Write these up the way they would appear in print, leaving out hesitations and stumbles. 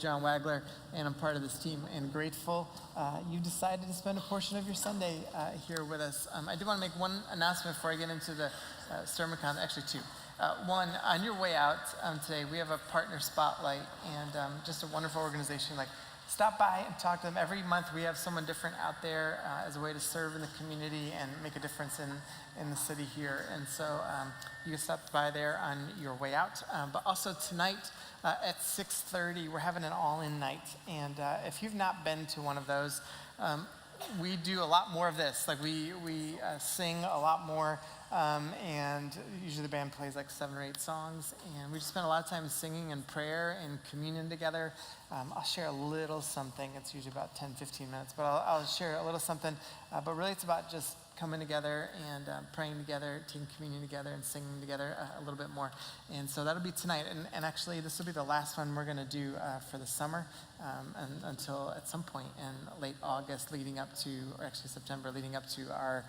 John Wagler, and I'm part of this team and grateful you decided to spend a portion of your Sunday here with us. I do want to make one announcement before I get into the sermon content, actually two. One, on your way out today, we have a partner spotlight and just a wonderful organization. Stop by and talk to them. Every month we have someone different out there as a way to serve in the community and make a difference in the city here. And so you can stop by there on your way out. But also tonight at 6:30, we're having an all-in night. And if you've not been to one of those, we do a lot more of this. We sing a lot more. And usually the band plays 7 or 8 songs, and we just spend a lot of time singing and prayer and communion together. I'll share a little something. It's usually about 10, 15 minutes, but I'll share a little something. But really it's about just coming together and praying together, taking communion together, and singing together a little bit more. And so that'll be tonight. And actually, this will be the last one we're going to do for the summer and until at some point in late August leading up to, or actually September, leading up to our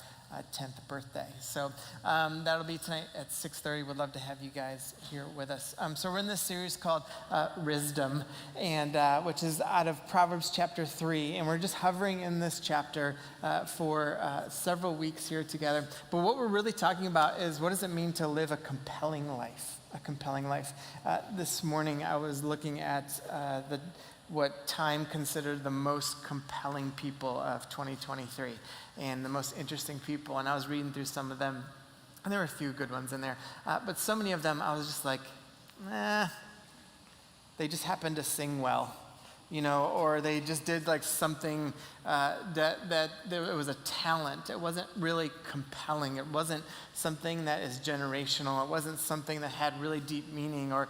10th birthday. So that'll be tonight at 6:30. Would love to have you guys here with us. So we're in this series called Rizzdom, and which is out of Proverbs chapter 3. And we're just hovering in this chapter for several weeks here together. But what we're really talking about is, what does it mean to live a compelling life? A compelling life. This morning I was looking at what Time considered the most compelling people of 2023 and the most interesting people. And I was reading through some of them, and there were a few good ones in there. But so many of them, I was just like, they just happened to sing well, or they just did something that it was a talent. It wasn't really compelling. It wasn't something that is generational. It wasn't something that had really deep meaning or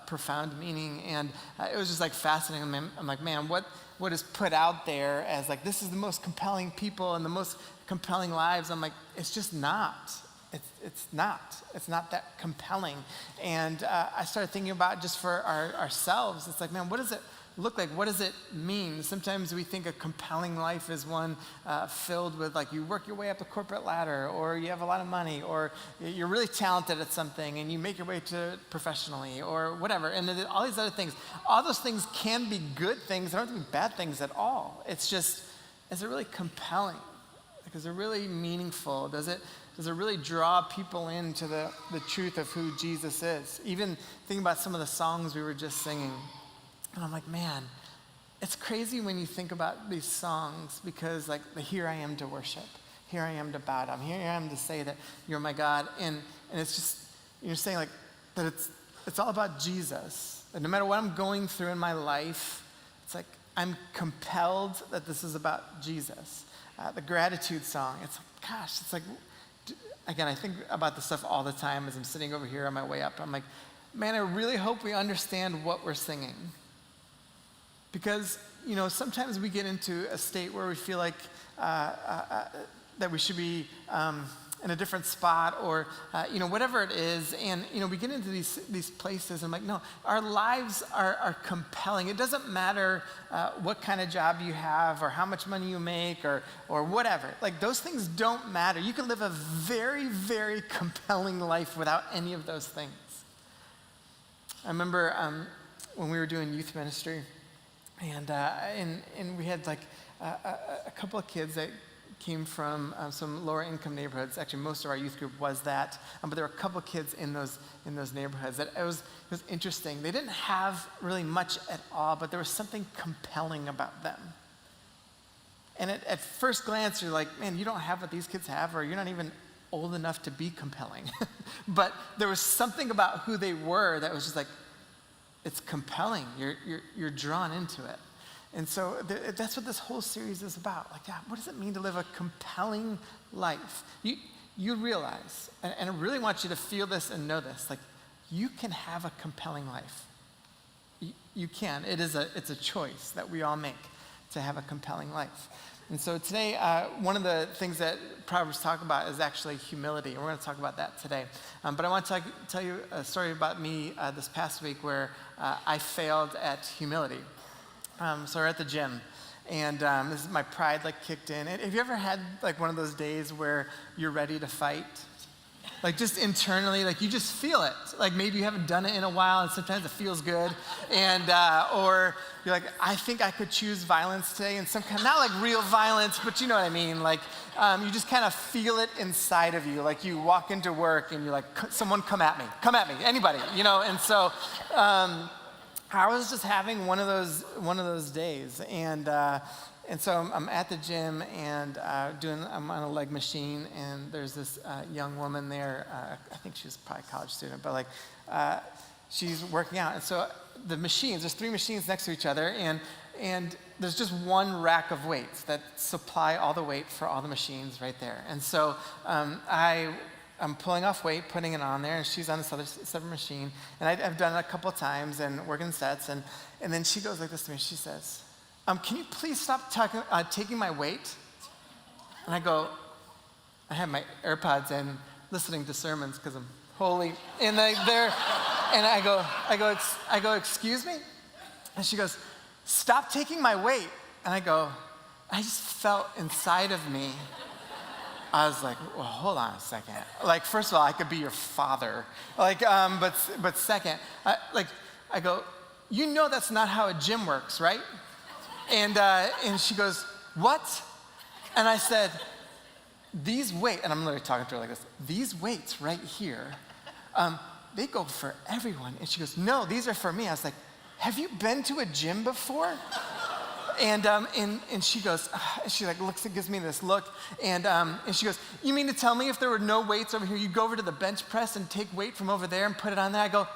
profound meaning. And it was just fascinating. I'm like, man, what is put out there as this is the most compelling people and the most compelling lives? I'm like, it's just not. It's not that compelling. And I started thinking about just for ourselves. It's like, man, what does it look like? What does it mean? Sometimes we think a compelling life is one filled with you work your way up the corporate ladder, or you have a lot of money, or you're really talented at something and you make your way to it professionally, or whatever. And then all these other things. All those things can be good things. They don't have to be bad things at all. It's just, is it really compelling? Is it really meaningful? Does it really draw people into the truth of who Jesus is? Even thinking about some of the songs we were just singing. And I'm like, man, it's crazy when you think about these songs, because the here I am to worship, here I am to bow down, here I am to say that you're my God. And it's just, you're saying that it's all about Jesus. And no matter what I'm going through in my life, it's I'm compelled that this is about Jesus. The gratitude song, it's again, I think about this stuff all the time as I'm sitting over here on my way up. I'm like, man, I really hope we understand what we're singing. Because, sometimes we get into a state where we feel that we should be in a different spot, or, whatever it is. And, we get into these places, and I'm like, no, our lives are compelling. It doesn't matter what kind of job you have, or how much money you make, or whatever. Those things don't matter. You can live a very, very compelling life without any of those things. I remember when we were doing youth ministry, and we had a couple of kids that came from some lower income neighborhoods. Actually, most of our youth group was that, but there were a couple of kids in those neighborhoods that it was interesting. They didn't have really much at all, but there was something compelling about them. And at first glance, you're like, man, you don't have what these kids have, or you're not even old enough to be compelling. But there was something about who they were that was just it's compelling. You're drawn into it. And so that's what this whole series is about. What does it mean to live a compelling life? You realize, and I really want you to feel this and know this, you can have a compelling life. You can. It's a choice that we all make to have a compelling life. And so today, one of the things that Proverbs talk about is actually humility. And we're going to talk about that today. But I want to tell you a story about me this past week where I failed at humility. So we're at the gym, and this is my pride kicked in. Have you ever had one of those days where you're ready to fight? Like just internally, like you just feel it. Like maybe you haven't done it in a while and sometimes it feels good. And, or you're like, I think I could choose violence today in some kind, not like real violence, but you know what I mean? Like you just kind of feel it inside of you. Like you walk into work and you're like, someone come at me, anybody, you know? And so I was just having one of those days. And so I'm at the gym and I'm on a leg machine, and there's this young woman there. I think she was probably a college student, but like she's working out. And so the machines, there's 3 machines next to each other, and there's just one rack of weights that supply all the weight for all the machines right there. And so I'm pulling off weight, putting it on there, and she's on this other separate machine. And I've done it a couple times and working sets, and then she goes like this to me. She says, can you please stop taking my weight? And I go, I have my AirPods in, listening to sermons because I'm holy. And I go, excuse me? And she goes, stop taking my weight. And I go, I just felt inside of me. I was like, well, hold on a second. Like, first of all, I could be your father. Like, but second, I go, you know that's not how a gym works, right? And she goes, what? And I said, these weights, and I'm literally talking to her like this, these weights right here, they go for everyone. And she goes, no, these are for me. I was like, have you been to a gym before? And she goes, she like looks and gives me this look, and she goes, you mean to tell me if there were no weights over here, you'd go over to the bench press and take weight from over there and put it on there? I go,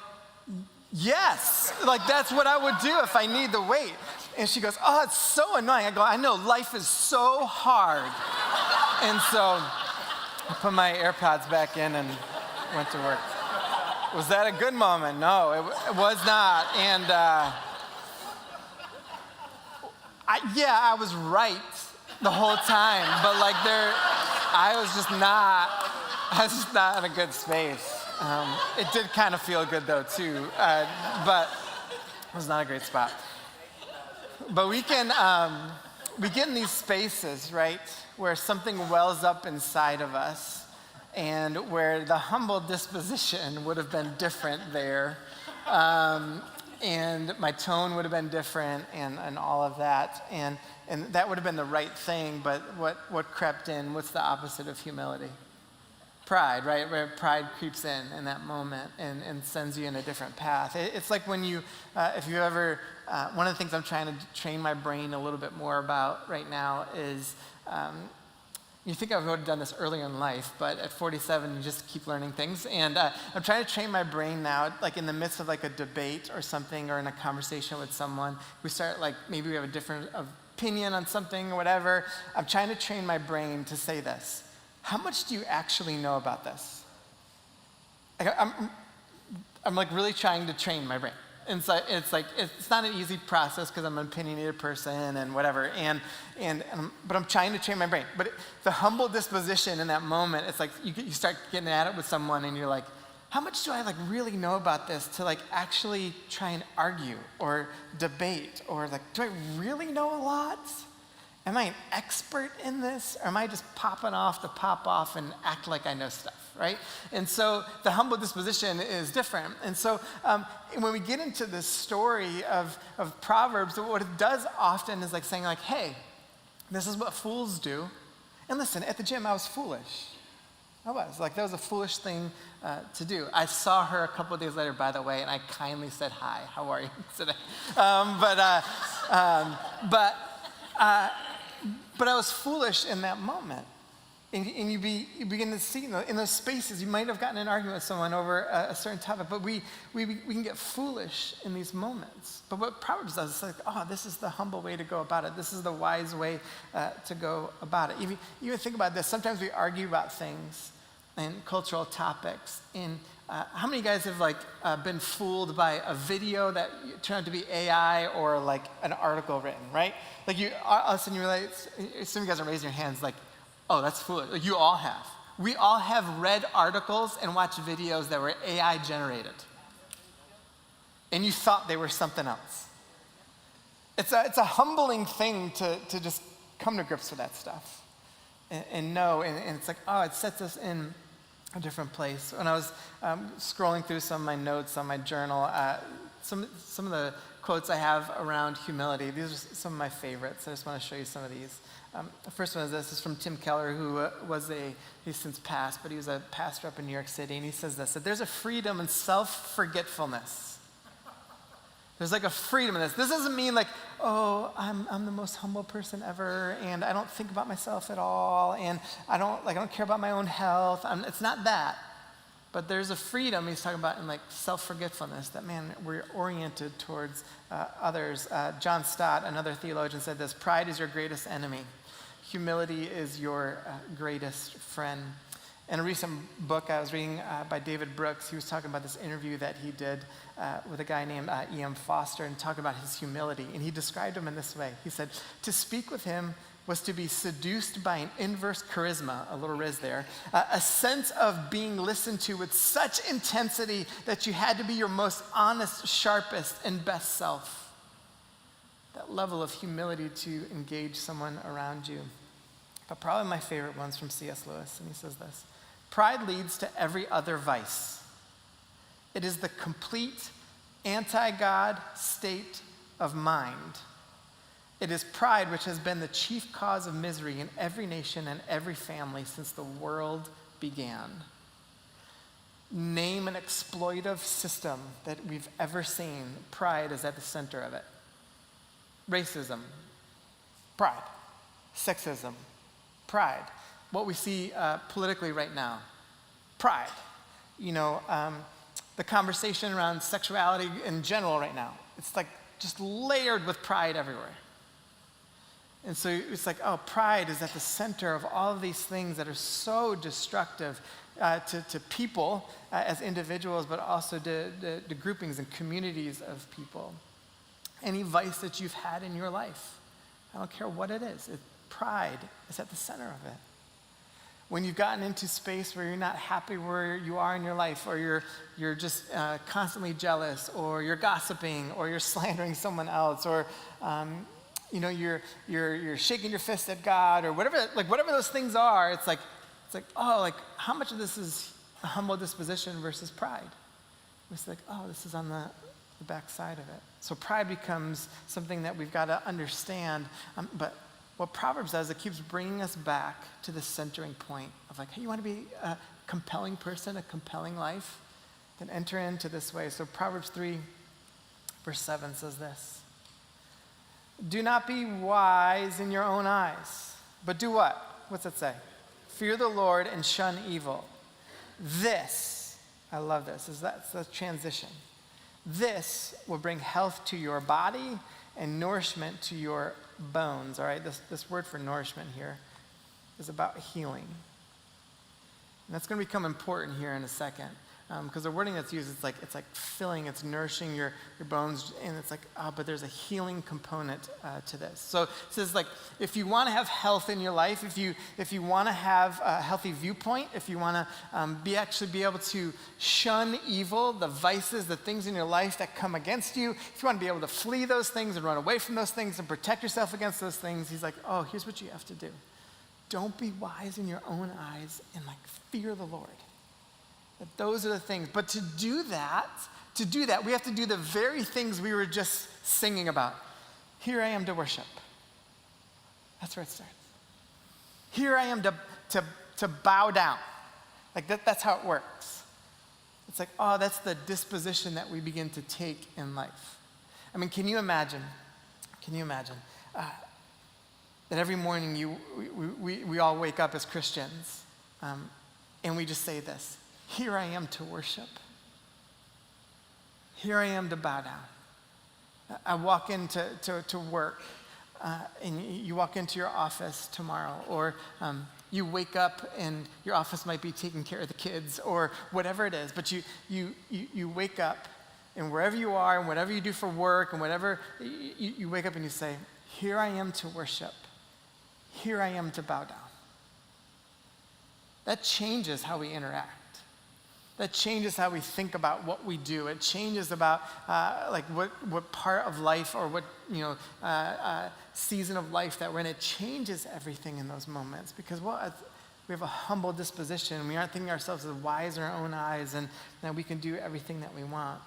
yes, like that's what I would do if I need the weight. And she goes, oh, it's so annoying. I go, I know, life is so hard. And so I put my AirPods back in and went to work. Was that a good moment? No, it was not. And I was right the whole time, but like I was just not in a good space. It did kind of feel good though too, but it was not a great spot. But we get in these spaces, right, where something wells up inside of us, and where the humble disposition would have been different there, and my tone would have been different, and all of that, and that would have been the right thing. But what crept in? What's the opposite of humility? Pride, right? Where pride creeps in that moment and sends you in a different path. It's like when you, if you ever, one of the things I'm trying to train my brain a little bit more about right now is, you think I would have done this earlier in life, but at 47, you just keep learning things. And I'm trying to train my brain now, like in the midst of like a debate or something, or in a conversation with someone, we start like, maybe we have a different opinion on something or whatever. I'm trying to train my brain to say this. How much do you actually know about this? I'm like really trying to train my brain. And so it's not an easy process because I'm an opinionated person and whatever. But I'm trying to train my brain. But the humble disposition in that moment, it's like you start getting at it with someone and you're like, how much do I like really know about this to like actually try and argue or debate, or like, do I really know a lot? Am I an expert in this, or am I just popping off to pop off and act like I know stuff, right? And so the humble disposition is different. And so when we get into this story of Proverbs, what it does often is like saying like, hey, this is what fools do. And listen, at the gym, I was foolish. I was. Like, that was a foolish thing to do. I saw her a couple of days later, by the way, and I kindly said, hi, how are you today? But I was foolish in that moment. And you begin to see in those spaces, you might have gotten in an argument with someone over a certain topic, but we can get foolish in these moments. But what Proverbs does is like, oh, this is the humble way to go about it. This is the wise way to go about it. Even think about this. Sometimes we argue about things and cultural topics. And how many of you guys have been fooled by a video that turned out to be AI or like an article written, right? Like all of a sudden you realize, some of you guys are raising your hands like, oh, that's foolish. Like you all have. We all have read articles and watched videos that were AI generated. And you thought they were something else. It's a humbling thing to just come to grips with that stuff and know. And it's like, oh, it sets us in a different place. When I was scrolling through some of my notes on my journal, some of the quotes I have around humility, these are some of my favorites. I just want to show you some of these. The first one is this is from Tim Keller, who he's since passed, but he was a pastor up in New York City, and he says this, that there's a freedom in self-forgetfulness. There's like a freedom in this. This doesn't mean like, oh, I'm the most humble person ever, and I don't think about myself at all, and I don't care about my own health. It's not that. But there's a freedom he's talking about in like self-forgetfulness, that, man, we're oriented towards others. John Stott, another theologian, said this: pride is your greatest enemy. Humility is your greatest friend. In a recent book I was reading by David Brooks, he was talking about this interview that he did with a guy named E.M. Foster, and talking about his humility. And he described him in this way. He said, to speak with him was to be seduced by an inverse charisma, a little Riz there, a sense of being listened to with such intensity that you had to be your most honest, sharpest, and best self. That level of humility to engage someone around you. But probably my favorite one's from C.S. Lewis, and he says this: pride leads to every other vice. It is the complete anti-God state of mind. It is pride which has been the chief cause of misery in every nation and every family since the world began. Name an exploitive system that we've ever seen. Pride is at the center of it. Racism, pride. Sexism, pride. What we see politically right now, pride. The conversation around sexuality in general right now, it's like just layered with pride everywhere. And so it's like, oh, pride is at the center of all of these things that are so destructive to people as individuals, but also to groupings and communities of people. Any vice that you've had in your life, I don't care what it is, pride is at the center of it. When you've gotten into space where you're not happy where you are in your life, or you're just constantly jealous, or you're gossiping, or you're slandering someone else, or you're shaking your fist at God, or whatever those things are, it's like, how much of this is a humble disposition versus pride? It's like, oh, this is on the back side of it. So pride becomes something that we've got to understand, but what Proverbs does, it keeps bringing us back to the centering point of like, hey, you want to be a compelling person, a compelling life? Then enter into this way. So Proverbs 3, verse 7 says this: do not be wise in your own eyes, but do what? What's it say? Fear the Lord and shun evil. This, I love this, that's the transition. This will bring health to your body and nourishment to your bones. All right, this word for nourishment here is about healing. And that's going to become important here in a second, because the wording that's used, it's like filling, it's nourishing your bones, and it's like, but there's a healing component to this. So it says, like, if you want to have health in your life, if you want to have a healthy viewpoint, if you want to actually be able to shun evil, the vices, the things in your life that come against you, if you want to be able to flee those things and run away from those things and protect yourself against those things, he's like, oh, here's what you have to do. Don't be wise in your own eyes, and like fear the Lord. That those are the things. But to do that, we have to do the very things we were just singing about. Here I am to worship. That's where it starts. Here I am to bow down. Like that's how it works. It's like, oh, that's the disposition that we begin to take in life. I mean, can you imagine that every morning we all wake up as Christians and we just say this: here I am to worship. Here I am to bow down. I walk into to work, and you walk into your office tomorrow, or you wake up and your office might be taking care of the kids, or whatever it is, but you wake up, and wherever you are, and whatever you do for work, and whatever, you wake up and you say, here I am to worship. Here I am to bow down. That changes how we interact. That changes how we think about what we do. It changes about what part of life, or what season of life that we're in. It changes everything in those moments, because We have a humble disposition. We aren't thinking ourselves as wise in our own eyes and that we can do everything that we want.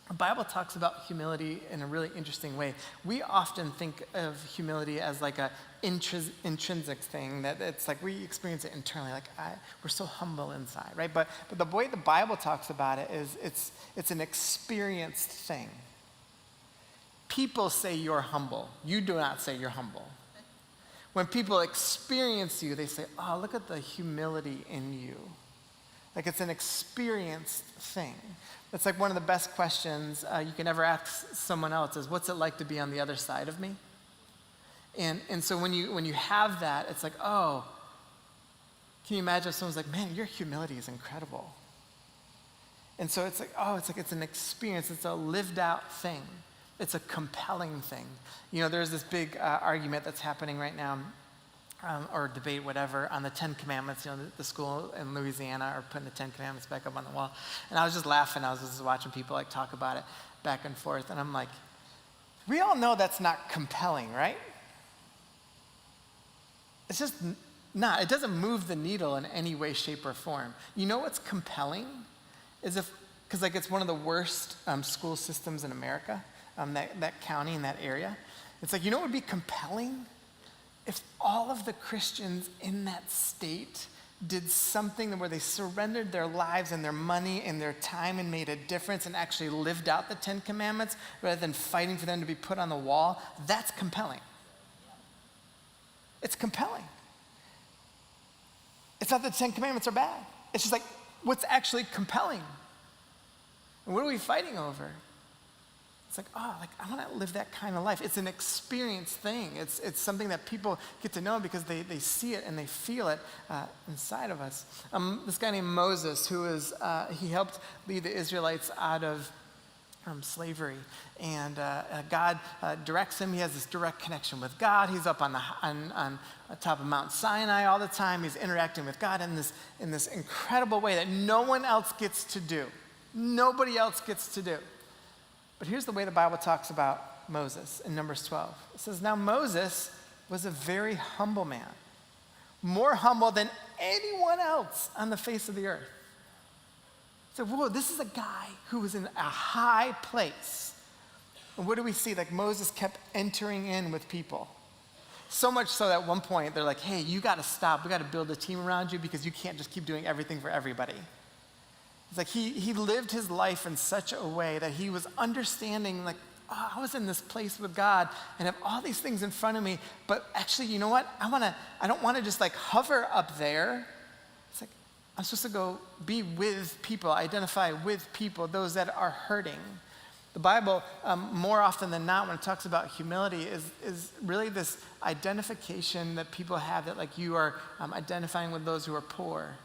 The Bible talks about humility in a really interesting way. We often think of humility as like a intrinsic thing, that it's like we experience it internally, like we're so humble inside, right? But the way the Bible talks about it is it's an experienced thing. People say you're humble. You do not say you're humble. When people experience you, they say, oh, look at the humility in you. Like it's an experienced thing. It's like one of the best questions you can ever ask someone else is, what's it like to be on the other side of me? And so when you have that, it's like, oh, can you imagine if someone's like, man, your humility is incredible. And so it's like, oh, it's an experience. It's a lived out thing. It's a compelling thing. You know, there's this big argument that's happening right now, or debate, whatever, on the 10 Commandments. You know, the school in Louisiana are putting the 10 Commandments back up on the wall. And I was just laughing. I was just watching people like talk about it back and forth. And I'm like, we all know that's not compelling, right? It's just not. It doesn't move the needle in any way, shape, or form. You know what's compelling? Because like it's one of the worst school systems in America, that county in that area. It's like, you know what would be compelling? If all of the Christians in that state did something where they surrendered their lives and their money and their time and made a difference and actually lived out the 10 Commandments rather than fighting for them to be put on the wall, that's compelling. It's compelling. It's not that the 10 Commandments are bad. It's just like, what's actually compelling? And what are we fighting over? It's like, oh, like I want to live that kind of life. It's an experience thing. It's something that people get to know because they see it and they feel it inside of us. This guy named Moses, he helped lead the Israelites out of slavery, and God directs him. He has this direct connection with God. He's up on top of Mount Sinai all the time. He's interacting with God in this incredible way that no one else gets to do. Nobody else gets to do. But here's the way the Bible talks about Moses in Numbers 12. It says, now Moses was a very humble man, more humble than anyone else on the face of the earth. So, whoa, this is a guy who was in a high place. And what do we see? Like Moses kept entering in with people. So much so that at one point they're like, hey, you got to stop. We got to build a team around you because you can't just keep doing everything for everybody. It's like he lived his life in such a way that he was understanding, like, oh, I was in this place with God and have all these things in front of me, but actually, you know what? I don't want to just like hover up there. It's like, I'm supposed to go be with people, identify with people, those that are hurting. The Bible, more often than not, when it talks about humility, is really this identification that people have, that like you are identifying with those who are poor,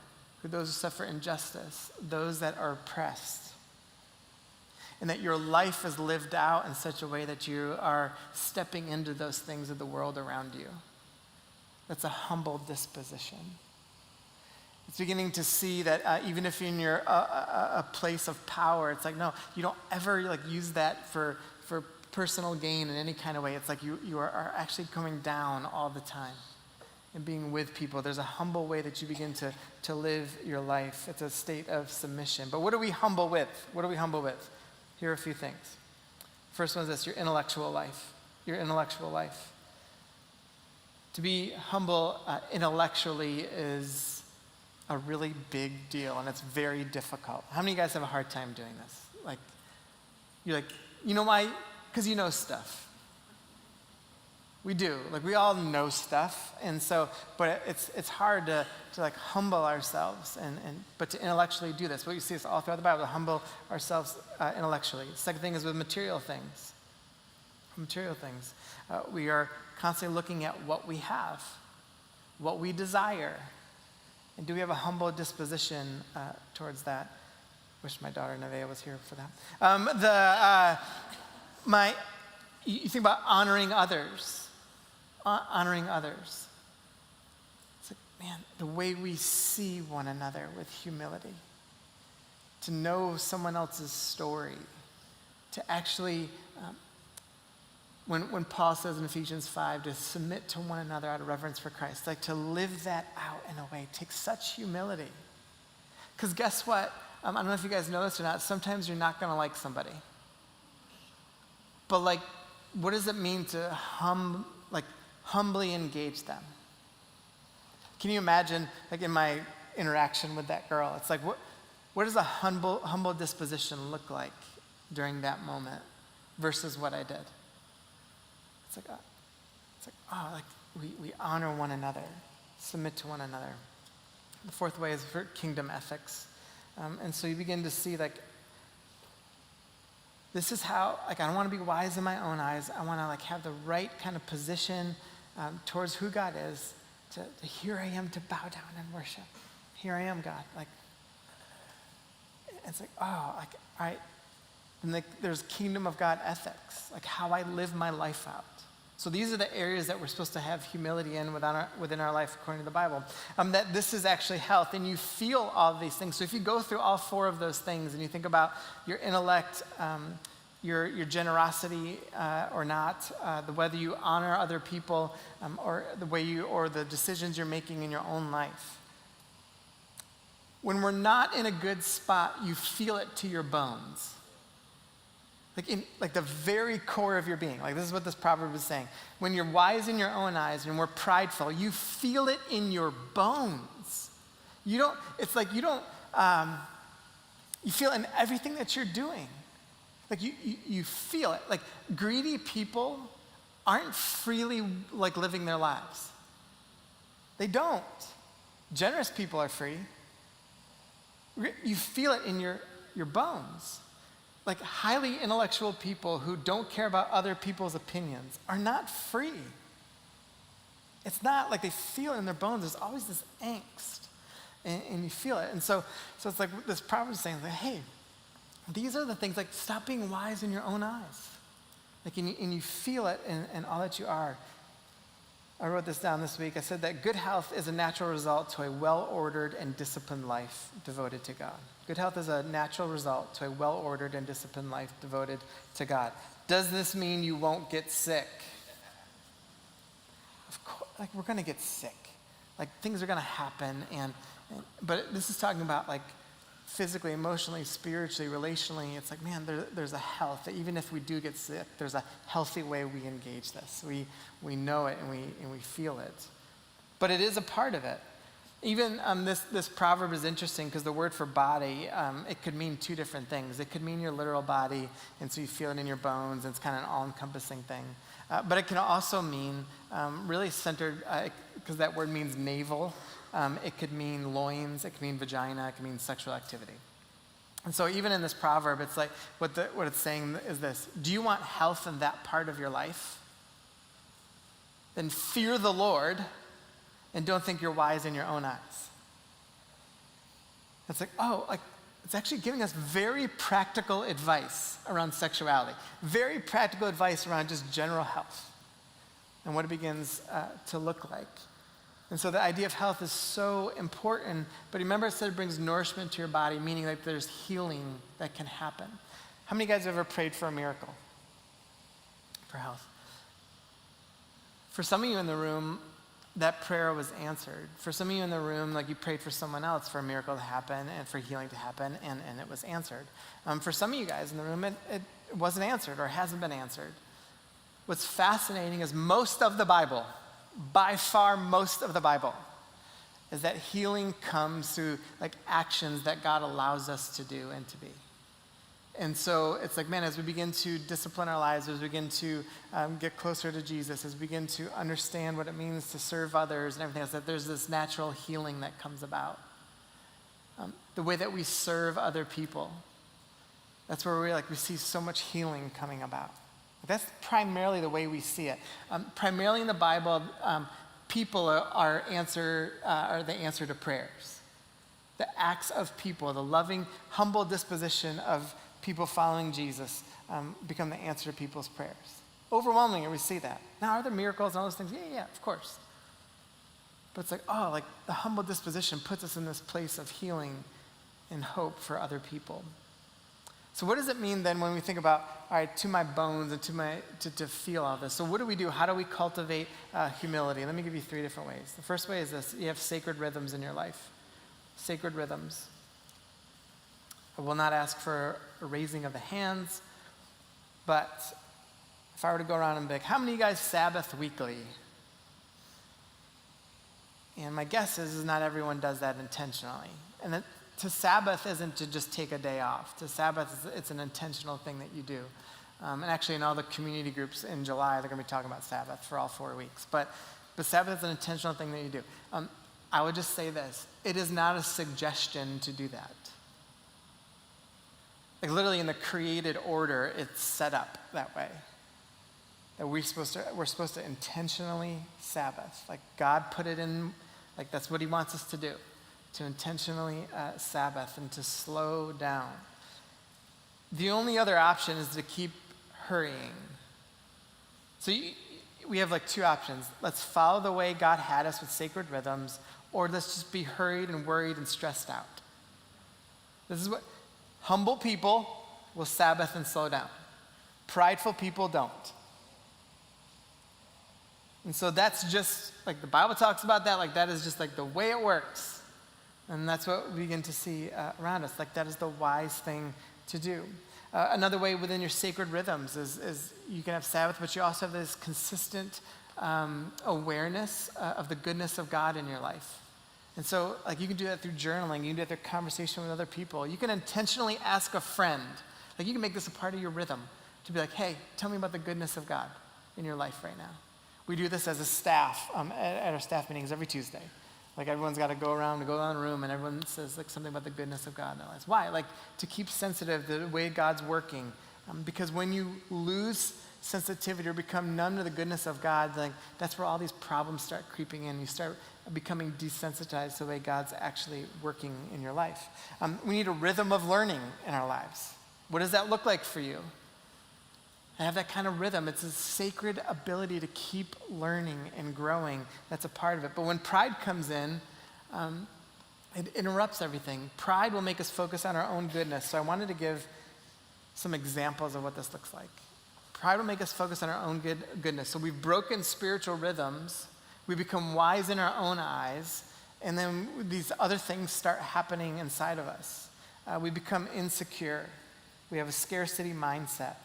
with those who suffer injustice, those that are oppressed. And that your life is lived out in such a way that you are stepping into those things of the world around you. That's a humble disposition. It's beginning to see that even if you're in a place of power, it's like, no, you don't ever like use that for personal gain in any kind of way. It's like you are actually coming down all the time and being with people. There's a humble way that you begin to live your life. It's a state of submission. But what are we humble with? What are we humble with? Here are a few things. First one is this: your intellectual life. Your intellectual life. To be humble intellectually is a really big deal, and it's very difficult. How many of you guys have a hard time doing this? Like, you're like, you know why? Because you know stuff. We do. Like, we all know stuff, and so, but it's hard to like humble ourselves but to intellectually do this. What you see is all throughout the Bible, to humble ourselves intellectually. The second thing is with material things. Material things. We are constantly looking at what we have, what we desire, and do we have a humble disposition towards that? Wish my daughter Nevaeh was here for that. You think about honoring others. Honoring others. It's like, man, the way we see one another with humility, to know someone else's story, to actually When Paul says in Ephesians 5 to submit to one another out of reverence for Christ, like to live that out in a way takes such humility. Because guess what? I don't know if you guys know this or not, sometimes you're not going to like somebody. But like, what does it mean to humbly engage them? Can you imagine, like in my interaction with that girl, it's like, what does a humble disposition look like during that moment versus what I did? It's like, we honor one another, submit to one another. The fourth way is for kingdom ethics. And so you begin to see, like, this is how, like, I don't want to be wise in my own eyes. I want to, like, have the right kind of position towards who God is, to here I am to bow down and worship. Here I am, God. Like, it's like, oh, like, all right. And like, there's kingdom of God ethics, like how I live my life out. So these are the areas that we're supposed to have humility in within our life, according to the Bible. That this is actually health, and you feel all of these things. So if you go through all four of those things, and you think about your intellect, your generosity or not, whether you honor other people, or the way or the decisions you're making in your own life. When we're not in a good spot, you feel it to your bones. Like in the very core of your being. Like this is what this proverb is saying. When you're wise in your own eyes and we're prideful, you feel it in your bones. You feel it in everything that you're doing. Like you feel it. Like greedy people aren't freely like living their lives. They don't. Generous people are free. You feel it in your bones. Like highly intellectual people who don't care about other people's opinions are not free. It's not like they feel it in their bones. There's always this angst, and you feel it. And so it's like this proverb is saying, like, hey, these are the things, like stop being wise in your own eyes. Like, and you feel it in all that you are. I wrote this down this week. I said that good health is a natural result to a well-ordered and disciplined life devoted to God. Good health is a natural result to a well-ordered and disciplined life devoted to God. Does this mean you won't get sick? Of course, like we're going to get sick. Like things are going to happen, but this is talking about like physically, emotionally, spiritually, relationally. It's like, man, there's a health. Even if we do get sick, there's a healthy way we engage this. We know it and we feel it. But it is a part of it. Even this proverb is interesting because the word for body, it could mean two different things. It could mean your literal body, and so you feel it in your bones. It's kind of an all-encompassing thing. But it can also mean really centered, because that word means navel. It could mean loins, it could mean vagina, it could mean sexual activity. And so even in this proverb, it's like, what it's saying is this: do you want health in that part of your life? Then fear the Lord and don't think you're wise in your own eyes. It's like, it's actually giving us very practical advice around sexuality, very practical advice around just general health and what it begins to look like. And so the idea of health is so important, but remember it said it brings nourishment to your body, meaning that there's healing that can happen. How many of you guys have ever prayed for a miracle for health? For some of you in the room, that prayer was answered. For some of you in the room, like you prayed for someone else for a miracle to happen and for healing to happen, and it was answered. For some of you guys in the room, it wasn't answered or hasn't been answered. What's fascinating is most of the Bible, by far most of the Bible, is that healing comes through like actions that God allows us to do and to be. And so it's like, man, as we begin to discipline our lives, as we begin to get closer to Jesus, as we begin to understand what it means to serve others and everything else, that there's this natural healing that comes about. The way that we serve other people, that's where we see so much healing coming about. That's primarily the way we see it. Primarily in the Bible, people are the answer to prayers. The acts of people, the loving, humble disposition of people following Jesus become the answer to people's prayers. Overwhelmingly, we see that. Now, are there miracles and all those things? Yeah, of course. But it's like, the humble disposition puts us in this place of healing and hope for other people. So what does it mean then when we think about, all right, to my bones and to feel all this? So what do we do? How do we cultivate humility? Let me give you 3 different ways. The first way is this. You have sacred rhythms in your life. Sacred rhythms. I will not ask for a raising of the hands, but if I were to go around and be like, how many of you guys Sabbath weekly? And my guess is not everyone does that intentionally. And that to Sabbath isn't to just take a day off. To Sabbath, it's an intentional thing that you do. And actually in all the community groups in July, they're going to be talking about Sabbath for all 4 weeks. But Sabbath is an intentional thing that you do. I would just say this. It is not a suggestion to do that. Like literally in the created order, it's set up that way. That we're supposed to intentionally Sabbath. Like God put it in, like that's what he wants us to do. To intentionally Sabbath and to slow down. The only other option is to keep hurrying. So we have like 2 options. Let's follow the way God had us with sacred rhythms, or let's just be hurried and worried and stressed out. This is what humble people will Sabbath and slow down. Prideful people don't. And so that's just, like the Bible talks about that, like that is just like the way it works. And that's what we begin to see around us. Like that is the wise thing to do. Another way within your sacred rhythms is you can have Sabbath, but you also have this consistent awareness of the goodness of God in your life. And so like you can do that through journaling. You can do it through conversation with other people. You can intentionally ask a friend. Like you can make this a part of your rhythm to be like, hey, tell me about the goodness of God in your life right now. We do this as a staff at our staff meetings every Tuesday. Like everyone's got to go around the room and everyone says like something about the goodness of God in their lives. Why? Like to keep sensitive to the way God's working. Because when you lose sensitivity or become numb to the goodness of God, like that's where all these problems start creeping in. You start becoming desensitized to the way God's actually working in your life. We need a rhythm of learning in our lives. What does that look like for you? I have that kind of rhythm. It's a sacred ability to keep learning and growing. That's a part of it. But when pride comes in, it interrupts everything. Pride will make us focus on our own goodness. So I wanted to give some examples of what this looks like. Pride will make us focus on our own goodness. So we've broken spiritual rhythms. We become wise in our own eyes. And then these other things start happening inside of us. We become insecure. We have a scarcity mindset.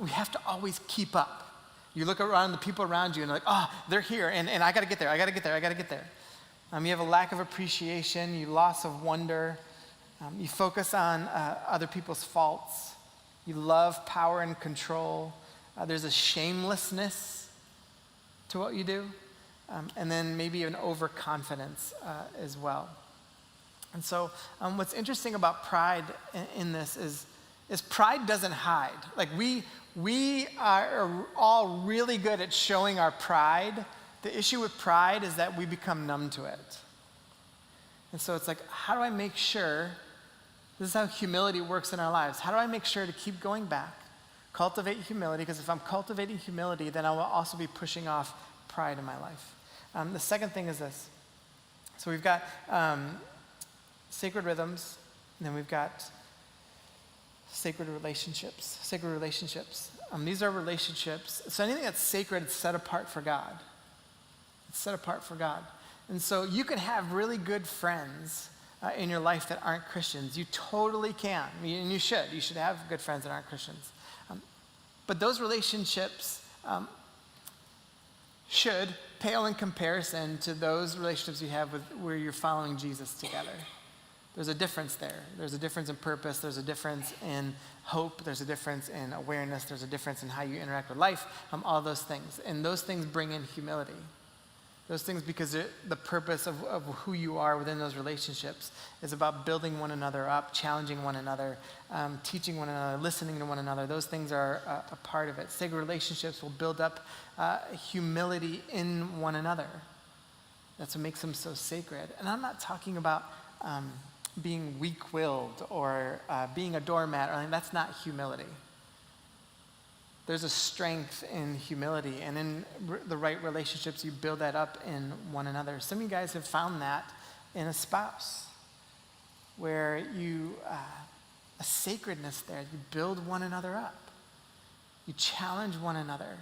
We have to always keep up. You look around the people around you and like, oh, they're here, and I got to get there. You have a lack of appreciation, you loss of wonder. You focus on other people's faults. You love power and control. There's a shamelessness to what you do. And then maybe an overconfidence as well. And so what's interesting about pride in this is pride doesn't hide. Like we are all really good at showing our pride. The issue with pride is that we become numb to it. And so it's like, how do I make sure, this is how humility works in our lives. How do I make sure to keep going back, cultivate humility? Because if I'm cultivating humility, then I will also be pushing off pride in my life. The second thing is this. So we've got sacred rhythms, and then we've got sacred relationships. These are relationships. So anything that's sacred is set apart for God. It's set apart for God. And so you can have really good friends in your life that aren't Christians. You totally can. And you should. You should have good friends that aren't Christians. But those relationships should pale in comparison to those relationships you have with where you're following Jesus together. There's a difference there. There's a difference in purpose. There's a difference in hope. There's a difference in awareness. There's a difference in how you interact with life, all those things. And those things bring in humility. Those things, because the purpose of who you are within those relationships is about building one another up, challenging one another, teaching one another, listening to one another. Those things are a part of it. Sacred relationships will build up humility in one another. That's what makes them so sacred. And I'm not talking about being weak-willed or being a doormat or anything. That's not humility. There's a strength in humility, and in the right relationships, you build that up in one another. Some of you guys have found that in a spouse, where you a sacredness there. You build one another up. You challenge one another.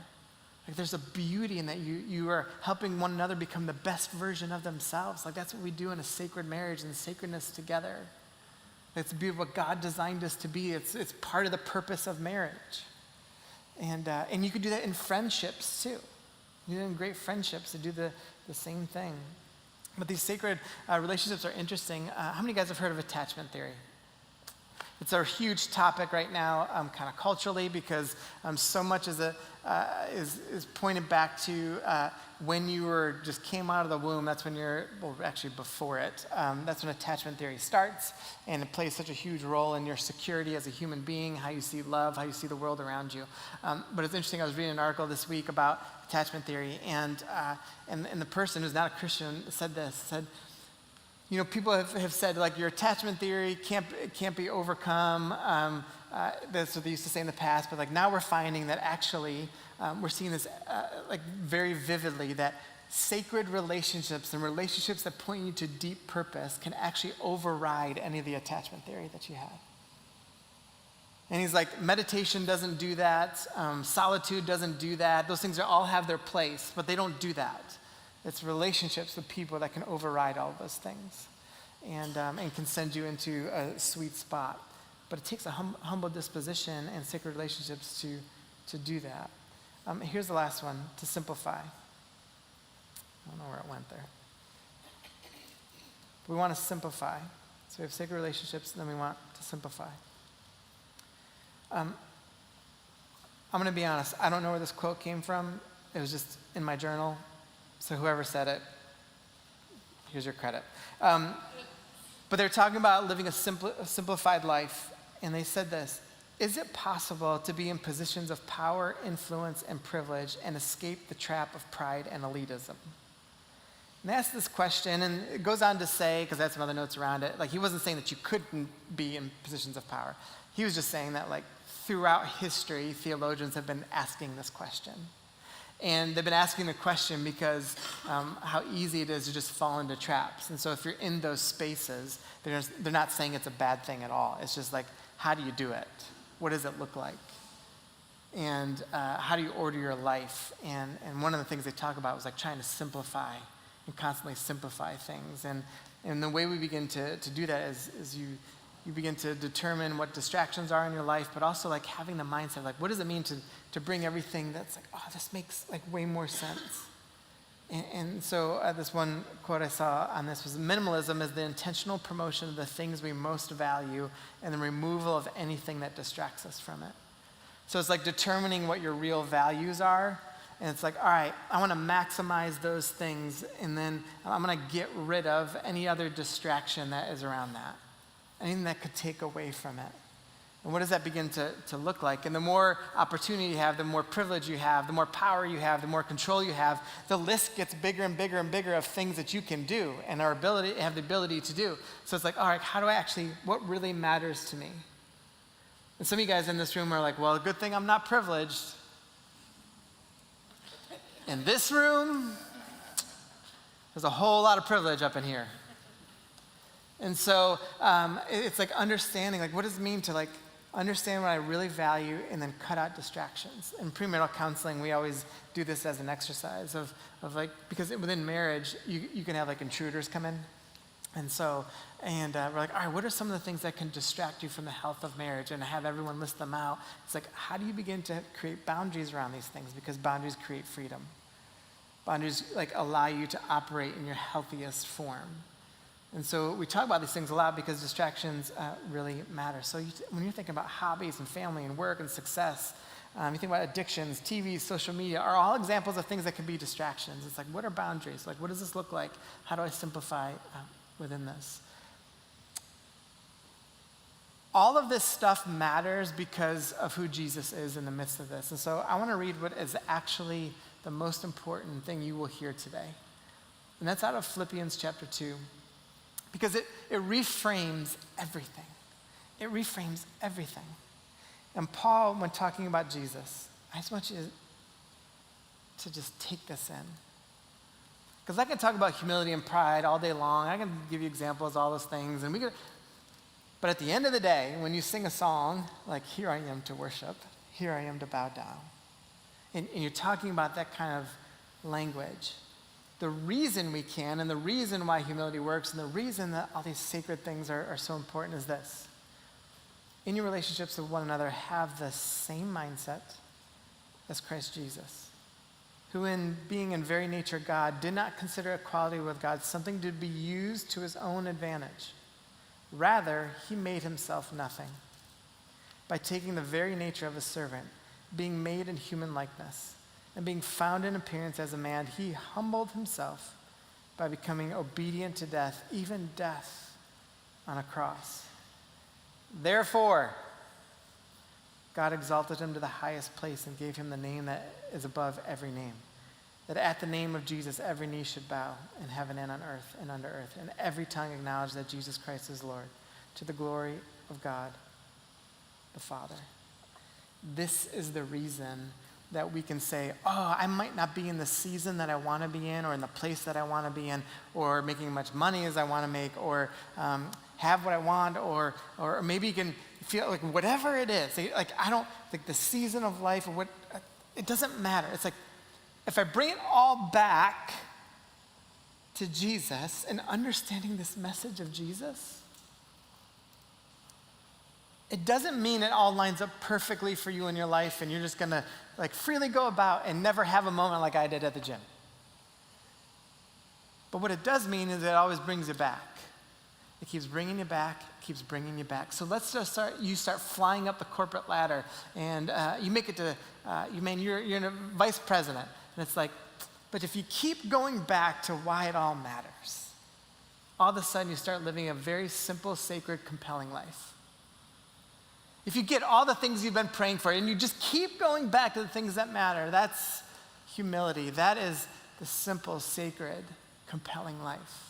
Like there's a beauty in that you are helping one another become the best version of themselves. Like that's what we do in a sacred marriage and sacredness together. It's the beauty of what God designed us to be. It's part of the purpose of marriage. And you could do that in friendships too. You do it in great friendships to do the same thing. But these sacred relationships are interesting. How many of you guys have heard of attachment theory? It's a huge topic right now, kind of culturally, because so much is pointed back to when you just came out of the womb. That's when actually before it. That's when attachment theory starts, and it plays such a huge role in your security as a human being, how you see love, how you see the world around you. But it's interesting. I was reading an article this week about attachment theory, and the person who's not a Christian said, people have said, like, your attachment theory can't be overcome. That's what they used to say in the past. But, like, now we're finding that actually we're seeing this, very vividly, that sacred relationships and relationships that point you to deep purpose can actually override any of the attachment theory that you have. And he's like, meditation doesn't do that. Solitude doesn't do that. Those things all have their place, but they don't do that. It's relationships with people that can override all of those things and can send you into a sweet spot. But it takes a humble disposition and sacred relationships to do that. Here's the last one, to simplify. I don't know where it went there. We want to simplify. So we have sacred relationships, and then we want to simplify. I'm going to be honest. I don't know where this quote came from. It was just in my journal. So whoever said it, here's your credit. But they're talking about living a simplified life, and they said this: is it possible to be in positions of power, influence, and privilege and escape the trap of pride and elitism? And they asked this question, and it goes on to say, because I had some other notes around it, like he wasn't saying that you couldn't be in positions of power. He was just saying that, like, throughout history, theologians have been asking this question. And they've been asking the question because how easy it is to just fall into traps. And so if you're in those spaces, they're not saying it's a bad thing at all. It's just like, how do you do it? What does it look like? And how do you order your life? And one of the things they talk about was like trying to simplify and constantly simplify things. And the way we begin to do that is you begin to determine what distractions are in your life, but also like having the mindset, like, what does it mean to bring everything that's like, oh, this makes like way more sense. And so this one quote I saw on this was, minimalism is the intentional promotion of the things we most value and the removal of anything that distracts us from it. So it's like determining what your real values are. And it's like, all right, I want to maximize those things, and then I'm going to get rid of any other distraction that is around that. Anything that could take away from it. And what does that begin to look like? And the more opportunity you have, the more privilege you have, the more power you have, the more control you have, the list gets bigger and bigger and bigger of things that you can do and have the ability to do. So it's like, all right, what really matters to me? And some of you guys in this room are like, well, good thing I'm not privileged. In this room, there's a whole lot of privilege up in here. And so it's like understanding, like, what does it mean to like understand what I really value and then cut out distractions. In premarital counseling, we always do this as an exercise of like, because within marriage, you can have like intruders come in. And so, we're like, all right, what are some of the things that can distract you from the health of marriage? And have everyone list them out. It's like, how do you begin to create boundaries around these things? Because boundaries create freedom. Boundaries like allow you to operate in your healthiest form. And so we talk about these things a lot because distractions really matter. So when you're thinking about hobbies and family and work and success, you think about addictions, TV, social media, are all examples of things that can be distractions. It's like, what are boundaries? Like, what does this look like? How do I simplify within this? All of this stuff matters because of who Jesus is in the midst of this. And so I want to read what is actually the most important thing you will hear today. And that's out of Philippians chapter 2. Because it reframes everything. It reframes everything. And Paul, when talking about Jesus, I just want you to just take this in. Because I can talk about humility and pride all day long. I can give you examples of all those things. And But at the end of the day, when you sing a song like "Here I Am to Worship," "Here I Am to Bow Down," and you're talking about that kind of language, the reason we can and the reason why humility works and the reason that all these sacred things are so important is this. In your relationships with one another, have the same mindset as Christ Jesus, who in being in very nature God, did not consider equality with God something to be used to his own advantage. Rather, he made himself nothing by taking the very nature of a servant, being made in human likeness, and being found in appearance as a man, he humbled himself by becoming obedient to death, even death on a cross. Therefore, God exalted him to the highest place and gave him the name that is above every name, that at the name of Jesus every knee should bow in heaven and on earth and under earth, and every tongue acknowledge that Jesus Christ is Lord, to the glory of God the Father. This is the reason that we can say, oh, I might not be in the season that I want to be in, or in the place that I want to be in, or making as much money as I want to make, or have what I want, or maybe you can feel like whatever it is. Like I don't, like the season of life, or what, it doesn't matter. It's like, if I bring it all back to Jesus and understanding this message of Jesus, it doesn't mean it all lines up perfectly for you in your life and you're just going to like freely go about and never have a moment like I did at the gym. But what it does mean is it always brings you back. It keeps bringing you back, keeps bringing you back. So let's just start flying up the corporate ladder, and you make it to, you're a vice president. And it's like, but if you keep going back to why it all matters, all of a sudden you start living a very simple, sacred, compelling life. If you get all the things you've been praying for and you just keep going back to the things that matter, that's humility. That is the simple, sacred, compelling life.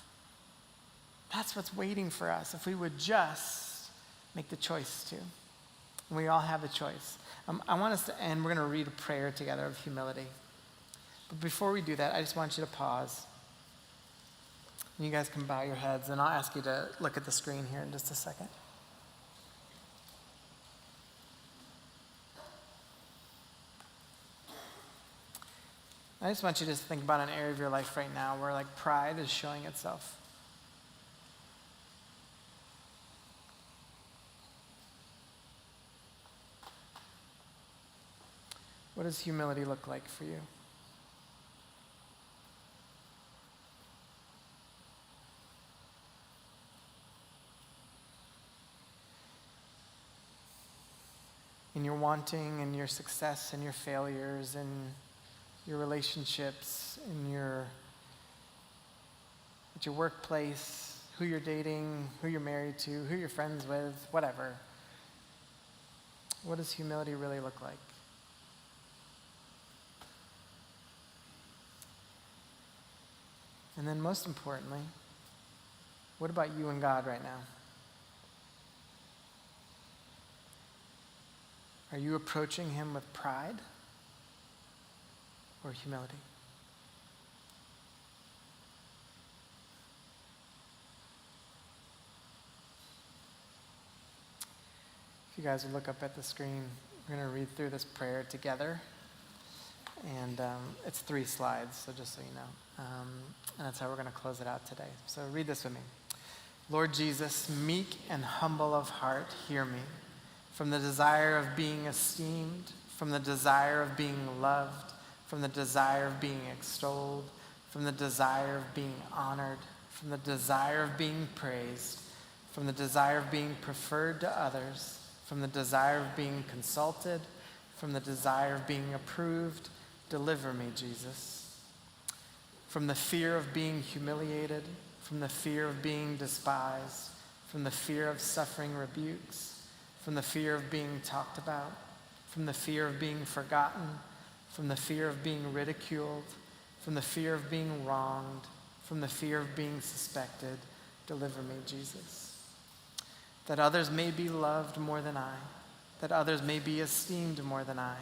That's what's waiting for us if we would just make the choice to. And we all have a choice. I want us to end. We're going to read a prayer together of humility. But before we do that, I just want you to pause. And you guys can bow your heads, and I'll ask you to look at the screen here in just a second. I just want you to just think about an area of your life right now where like pride is showing itself. What does humility look like for you? In your wanting and your success and your failures and your relationships, at your workplace, who you're dating, who you're married to, who you're friends with, whatever. What does humility really look like? And then most importantly, what about you and God right now? Are you approaching him with pride or humility? If you guys would look up at the screen, we're going to read through this prayer together. And it's 3 slides, so just so you know. And that's how we're going to close it out today. So read this with me. Lord Jesus, meek and humble of heart, hear me. From the desire of being esteemed, from the desire of being loved, from the desire of being extolled, from the desire of being honored, from the desire of being praised, from the desire of being preferred to others, from the desire of being consulted, from the desire of being approved, deliver me, Jesus. From the fear of being humiliated, from the fear of being despised, from the fear of suffering rebukes, from the fear of being talked about, from the fear of being forgotten, from the fear of being ridiculed, from the fear of being wronged, from the fear of being suspected, deliver me, Jesus. That others may be loved more than I, that others may be esteemed more than I,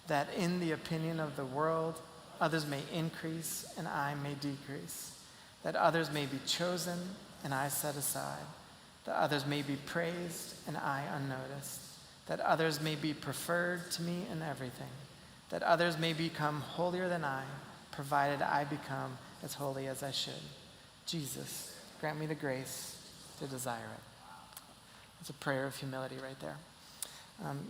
that in the opinion of the world, others may increase and I may decrease, that others may be chosen and I set aside, that others may be praised and I unnoticed, that others may be preferred to me in everything, that others may become holier than I, provided I become as holy as I should. Jesus, grant me the grace to desire it. It's a prayer of humility right there.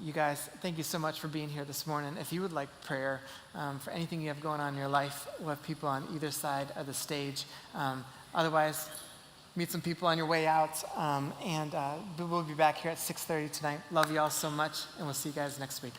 You guys, thank you so much for being here this morning. If you would like prayer for anything you have going on in your life, we'll have people on either side of the stage. Otherwise, meet some people on your way out, and we'll be back here at 6:30 tonight. Love you all so much, and we'll see you guys next week.